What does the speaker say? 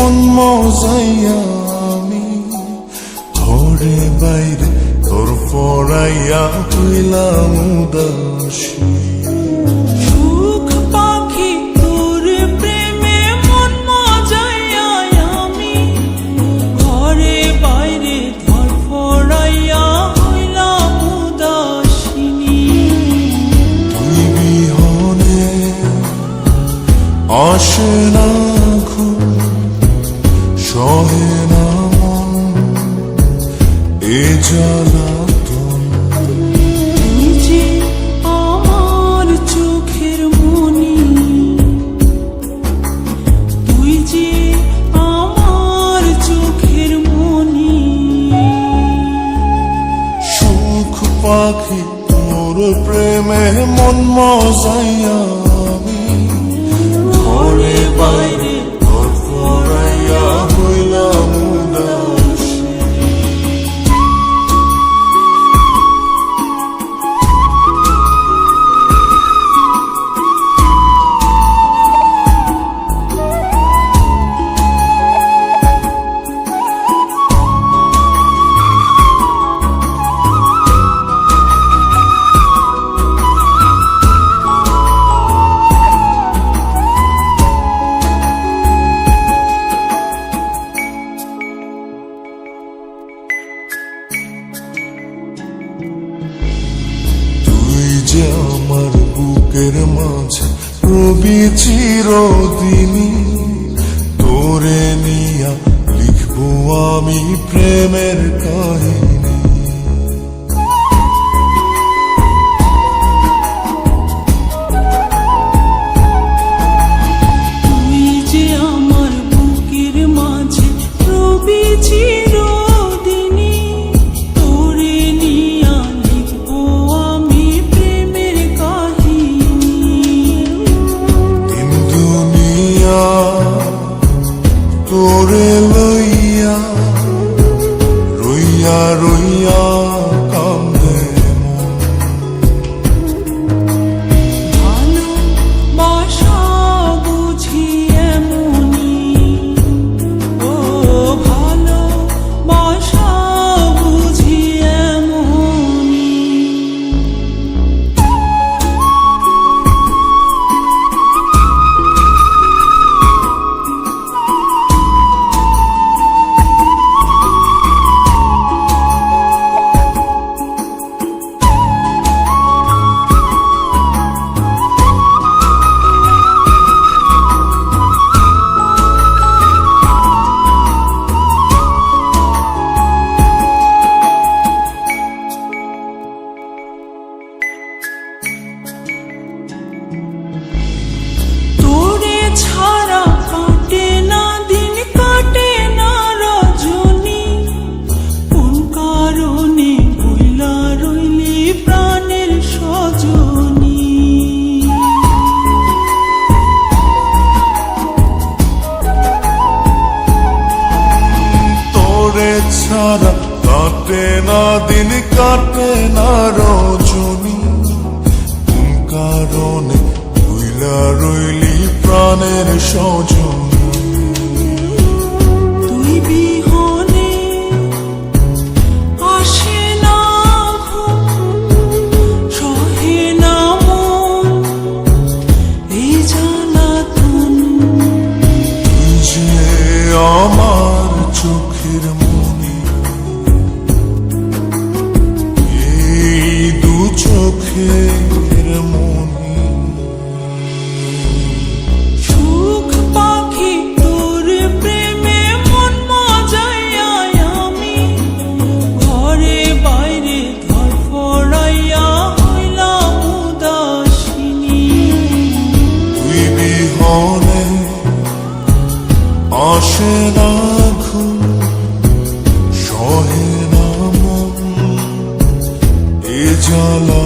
মন মজাইয়া আমি ঘরে বাইরে তোর পড়াইয়া হইলাম উদাসী। সুখ পাখি তোর প্রেমে মন মজাইয়া আমি ঘরে বাইরে ধর পড়াইয়া হইলাম উদাসিনী। তুই বিহনে আসে না ঘুম, সহে না মন এ জ্বালাতন। তুই যে আমার চোখের মনি, তুই যে আমার চোখের মনি। সুখ পাখি তোর প্রেমে মন মজাইয়া আমি ঘরে বাইরে তোর পড়াইয়া হইলাম উদাসী। যে আমার বুকের মাঝে রবি চিরদিনই, তোরে নিয়া লিখবো আমি প্রেমের কাহিনী। তুই যে আমার বুকের মাঝে রবি চিরদিনই, তোরে নিয়া লিখবো আমি প্রেমের কাহিনী। দিন দুনিয়া তোরে লইয়া রইয়া রইয়া কান্দে মন। ভালোবাসা বুঝি এমনি, ও ভালোবাসা বুঝি এমনি। তোরে ছাড়া কাটে না দিন, কাটে না রজনী। কোন কারণে ভুইলা রইলি প্রাণের সজনী। তোরে ছাড়া কাটে না দিন, কাটে না রজনী। কোন কারণে ভুইলা রইলি প্রাণের সজনী। তুই বিহনে আসে না ঘুম, সহে না মন এই জ্বালাতন। তুই যে আমার চোখের মনি, এই দু চোখের মনি। সুখ পাখি তোর প্রেমে মন মজাইয়া আমি ঘরে বাইরে ধর পড়াইয়া হইলাম উদাসিনী। তুই বিহনে আসে না ঘুম, সহে না মন এ জ্বালা